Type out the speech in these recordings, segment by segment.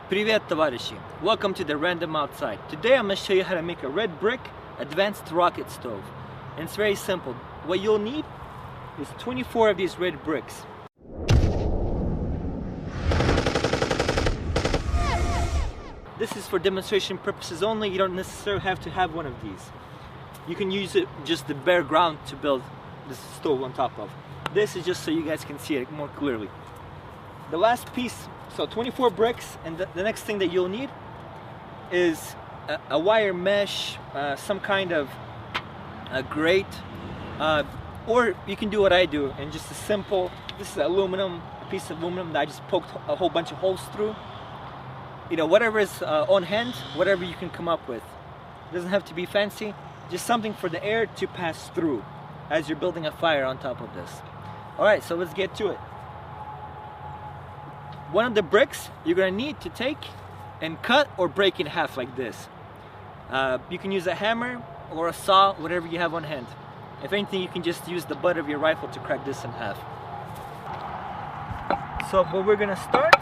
Привет, товарищи! Welcome to the Random Outside. Today I'm going to show you how to make a red brick advanced rocket stove. And it's very simple. What you'll need is 24 of these red bricks. This is for demonstration purposes only. You don't necessarily have to have one of these. You can use it just the bare ground to build this stove on top of. This is just so you guys can see it more clearly. The last piece, so 24 bricks, and the next thing that you'll need is a wire mesh, some kind of a grate, or you can do what I do and just a simple, this is aluminum, a piece of aluminum that I just poked a whole bunch of holes through. You know, whatever is on hand, whatever you can come up with. It doesn't have to be fancy, just something for the air to pass through as you're building a fire on top of this. Alright, so let's get to it. One of the bricks you're going to need to take and cut or break in half like this. You can use a hammer or a saw, whatever you have on hand. If anything, you can just use the butt of your rifle to crack this in half. So what we're going to start,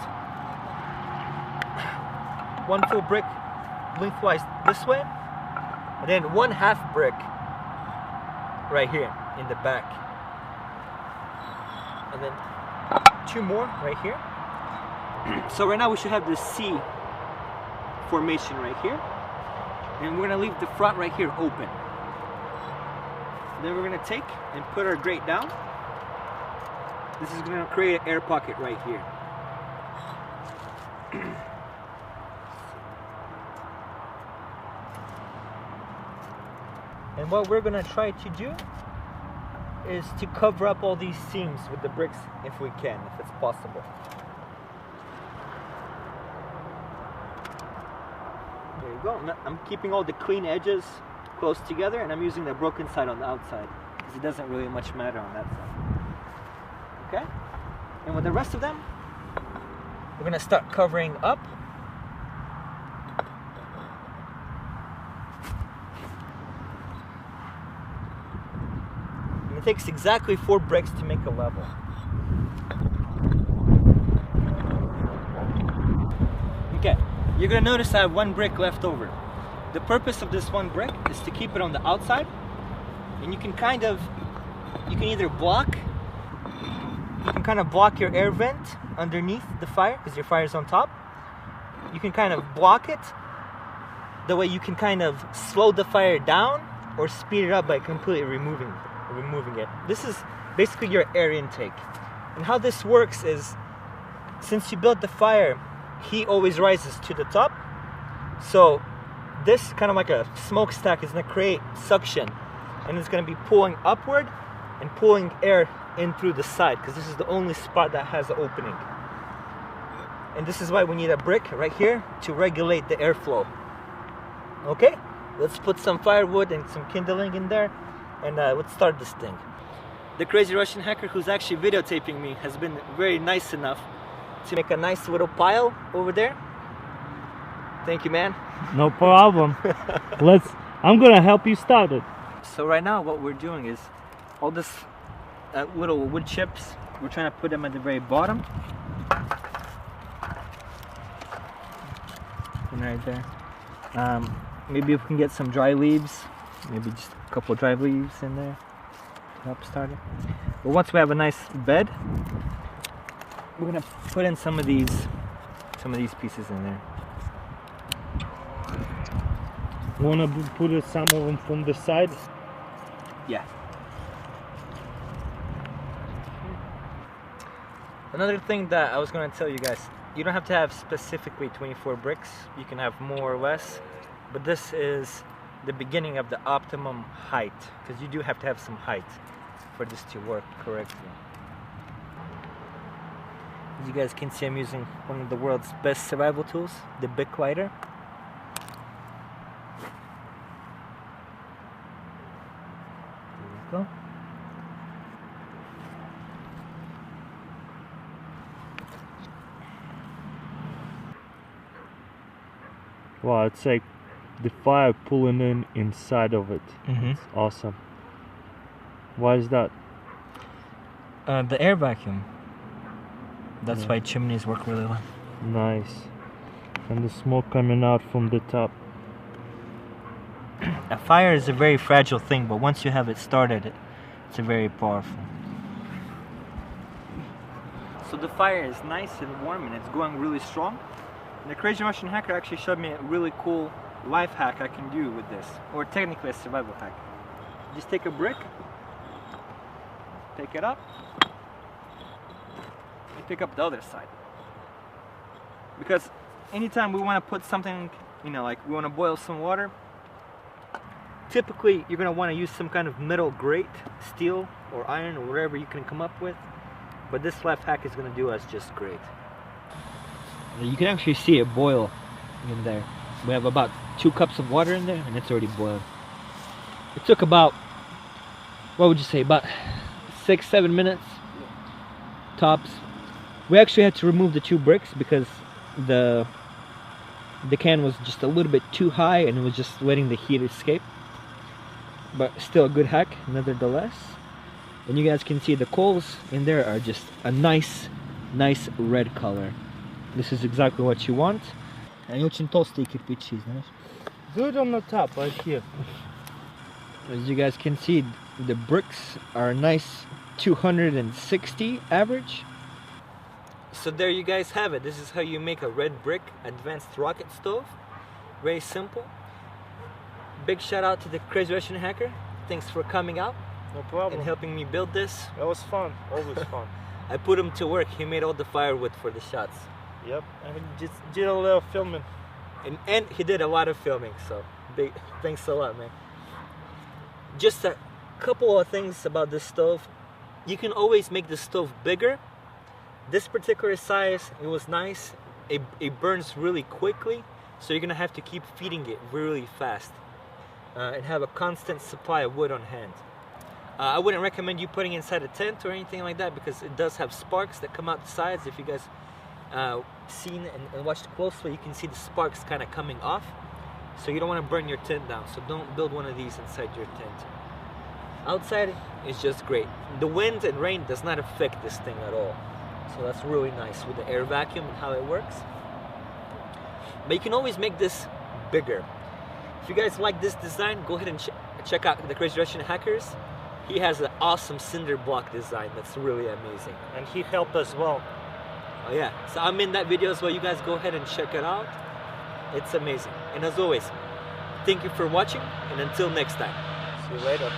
one full brick lengthwise this way, and then one half brick right here in the back, and then two more right here. So right now we should have the C formation right here, and we're going to leave the front right here open. Then we're going to take and put our grate down. This is going to create an air pocket right here. And what we're going to try to do is to cover up all these seams with the bricks if we can, if it's possible. There you go. I'm keeping all the clean edges close together, and I'm using the broken side on the outside because it doesn't really much matter on that side. Okay? And with the rest of them, we're going to start covering up. And it takes exactly 4 bricks to make a level. Okay. You're going to notice I have 1 brick left over. The purpose of this 1 brick is to keep it on the outside, and you can kind of either block, you can kind of block your air vent underneath the fire because your fire is on top. You can kind of block it, the way you can kind of slow the fire down or speed it up by completely removing it. This is basically your air intake. And how this works is, since you built the fire, heat always rises to the top, so this kind of like a smokestack is going to create suction, and it's going to be pulling upward and pulling air in through the side because this is the only spot that has an opening. And this is why we need a brick right here to regulate the airflow. Okay, let's put some firewood and some kindling in there, and let's start this thing. The crazy Russian hacker who's actually videotaping me has been very nice enough to make a nice little pile over there. Thank you, man. No problem. I'm gonna help you start it. So right now what we're doing is all this little wood chips, we're trying to put them at the very bottom. And right there. Maybe if we can get some dry leaves, maybe just a couple of dry leaves in there to help start it. But once we have a nice bed, we're gonna put in some of these pieces in there. Wanna put some of them from the side? Yeah. Another thing that I was gonna tell you guys, you don't have to have specifically 24 bricks. You can have more or less, but this is the beginning of the optimum height, because you do have to have some height for this to work correctly. As you guys can see, I'm using one of the world's best survival tools, the Bic lighter. There you go. Wow, it's like the fire pulling in inside of it. It's awesome. Why is that? The air vacuum. That's why chimneys work really well. Nice. And the smoke coming out from the top. A fire is a very fragile thing, but once you have it started, it's a very powerful. So the fire is nice and warm and it's going really strong. And the Crazy Russian Hacker actually showed me a really cool life hack I can do with this, or technically a survival hack. Just take a brick, pick it up, and pick up the other side. Because anytime we want to put something, you know, like we want to boil some water, typically you're going to want to use some kind of metal grate, steel or iron or whatever you can come up with. But this life hack is going to do us just great. You can actually see it boil in there. We have about 2 cups of water in there and it's already boiled. It took about, what would you say, about 6-7 minutes tops. We actually had to remove the 2 bricks because the can was just a little bit too high and it was just letting the heat escape. But still a good hack nevertheless. And you guys can see the coals in there are just a nice red color. This is exactly what you want. Они очень толстые кирпичи, знаешь. Do it on the top, right here. As you guys can see, the bricks are a nice 260 average. So there you guys have it. This is how you make a red brick advanced rocket stove. Very simple. Big shout out to the Crazy Russian Hacker. Thanks for coming out. No problem. And helping me build this. That was fun. Always fun. I put him to work. He made all the firewood for the shots. Yep. And he just did a little filming. And he did a lot of filming, so big thanks a lot, man. Just a couple of things about this stove. You can always make the stove bigger. This particular size, it was nice. It burns really quickly, so you're gonna have to keep feeding it really fast and have a constant supply of wood on hand. I wouldn't recommend you putting inside a tent or anything like that because it does have sparks that come out the sides. If you guys seen and watched closely, you can see the sparks kind of coming off. So you don't want to burn your tent down. So don't build one of these inside your tent. Outside is just great. The wind and rain does not affect this thing at all. So that's really nice with the air vacuum and how it works. But you can always make this bigger. If you guys like this design, go ahead and check out the Crazy Russian Hackers. He has an awesome cinder block design that's really amazing. And he helped as well. Oh yeah, so I'm in that video as well. You guys go ahead and check it out. It's amazing. And as always, thank you for watching and until next time. See you later.